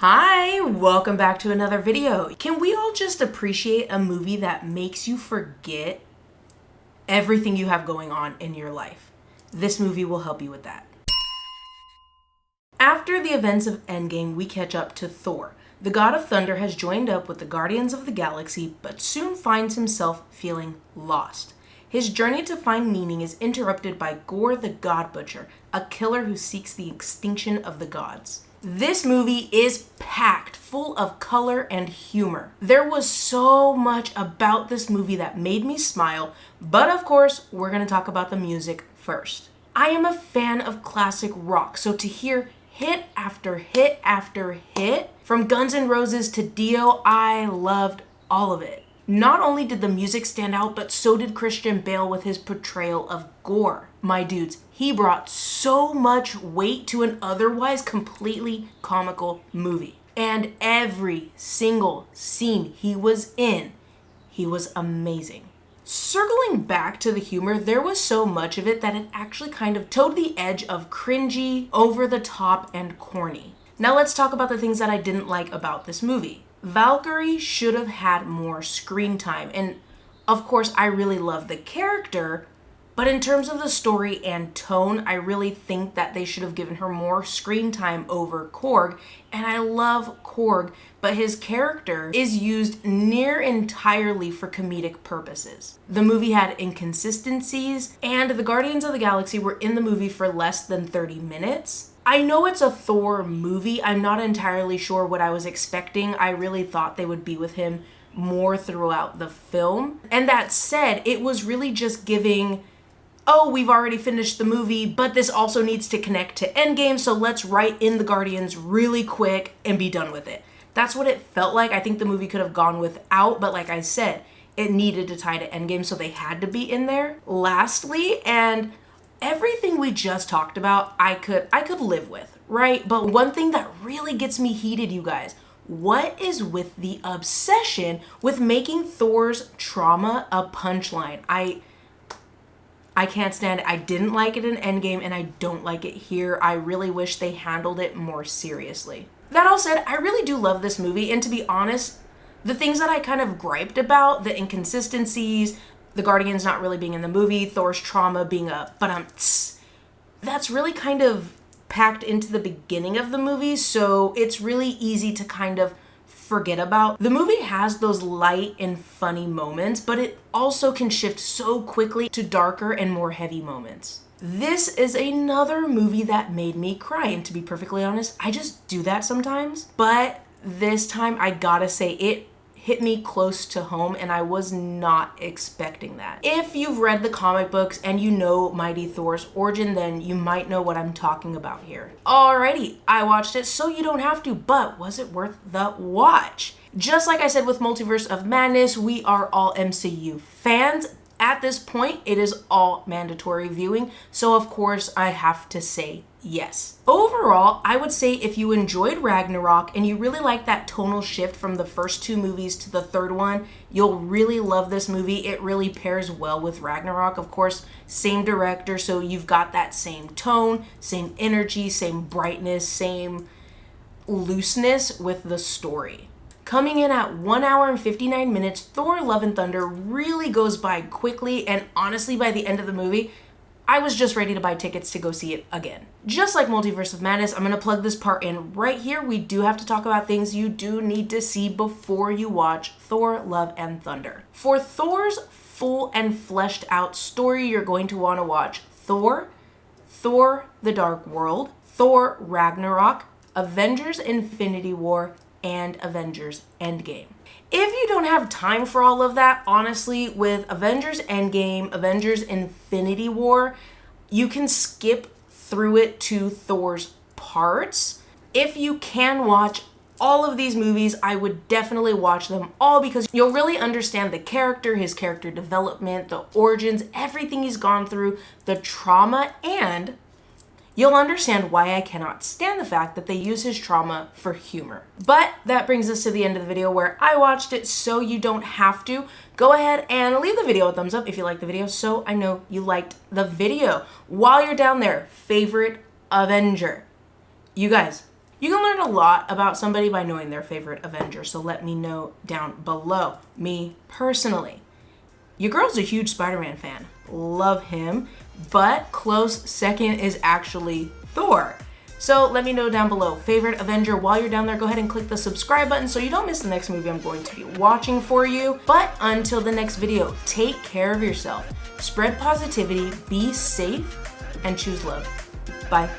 Hi, welcome back to another video. Can we all just appreciate a movie that makes you forget everything you have going on in your life? This movie will help you with that. After the events of Endgame, we catch up to Thor. The God of Thunder has joined up with the Guardians of the Galaxy, but soon finds himself feeling lost. His journey to find meaning is interrupted by Gorr the God Butcher, a killer who seeks the extinction of the gods. This movie is packed full of color and humor. There was so much about this movie that made me smile, but of course, we're gonna talk about the music first. I am a fan of classic rock, so to hear hit after hit after hit, from Guns N' Roses to Dio, I loved all of it. Not only did the music stand out, but so did Christian Bale with his portrayal of Gorr. My dudes, he brought so much weight to an otherwise completely comical movie. And every single scene he was in, he was amazing. Circling back to the humor, there was so much of it that it actually kind of towed the edge of cringy, over the top, and corny. Now let's talk about the things that I didn't like about this movie. Valkyrie should have had more screen time, and of course I really love the character, but in terms of the story and tone, I really think that they should have given her more screen time over Korg, and I love Korg, but his character is used near entirely for comedic purposes. The movie had inconsistencies, and the Guardians of the Galaxy were in the movie for less than 30 minutes. I know it's a Thor movie. I'm not entirely sure what I was expecting. I really thought they would be with him more throughout the film. And that said, it was really just giving, oh, we've already finished the movie, but this also needs to connect to Endgame, so let's write in the Guardians really quick and be done with it. That's what it felt like. I think the movie could have gone without, but like I said, it needed to tie to Endgame, so they had to be in there. Lastly, and everything we just talked about, I could live with, right? But one thing that really gets me heated, you guys, what is with the obsession with making Thor's trauma a punchline? I can't stand it. I didn't like it in Endgame, and I don't like it here. I really wish they handled it more seriously. That all said, I really do love this movie, and to be honest, the things that I kind of griped about, the inconsistencies, the Guardians not really being in the movie, Thor's trauma being a that's really kind of packed into the beginning of the movie, so it's really easy to kind of forget about. The movie has those light and funny moments, but it also can shift so quickly to darker and more heavy moments. This is another movie that made me cry, and to be perfectly honest, I just do that sometimes, but this time I gotta say it hit me close to home, and I was not expecting that. If you've read the comic books and you know Mighty Thor's origin, then you might know what I'm talking about here. Alrighty, I watched it, so you don't have to, but was it worth the watch? Just like I said with Multiverse of Madness, we are all MCU fans. At this point, it is all mandatory viewing, so of course I have to say yes. Overall, I would say if you enjoyed Ragnarok and you really like that tonal shift from the first two movies to the third one, you'll really love this movie. It really pairs well with Ragnarok. Of course, same director, so you've got that same tone, same energy, same brightness, same looseness with the story. Coming in at 1 hour and 59 minutes, Thor Love and Thunder really goes by quickly, and honestly, by the end of the movie, I was just ready to buy tickets to go see it again. Just like Multiverse of Madness, I'm gonna plug this part in right here. We do have to talk about things you do need to see before you watch Thor Love and Thunder. For Thor's full and fleshed out story, you're going to wanna watch Thor, Thor the Dark World, Thor Ragnarok, Avengers Infinity War, and Avengers Endgame. If you don't have time for all of that, honestly, with Avengers Endgame, Avengers Infinity War, you can skip through it to Thor's parts. If you can watch all of these movies, I would definitely watch them all because you'll really understand the character, his character development, the origins, everything he's gone through, the trauma, and you'll understand why I cannot stand the fact that they use his trauma for humor. But that brings us to the end of the video where I watched it, so you don't have to. Go ahead and leave the video a thumbs up if you liked the video, so I know you liked the video. While you're down there, favorite Avenger. You guys, You can learn a lot about somebody by knowing their favorite Avenger, so let me know down below. Me personally, your girl's a huge Spider-Man fan. Love him, but close second is actually Thor. So let me know down below, favorite Avenger. While you're down there, go ahead and click the subscribe button so you don't miss the next movie I'm going to be watching for you. But until the next video, take care of yourself, spread positivity, be safe, and choose love. Bye.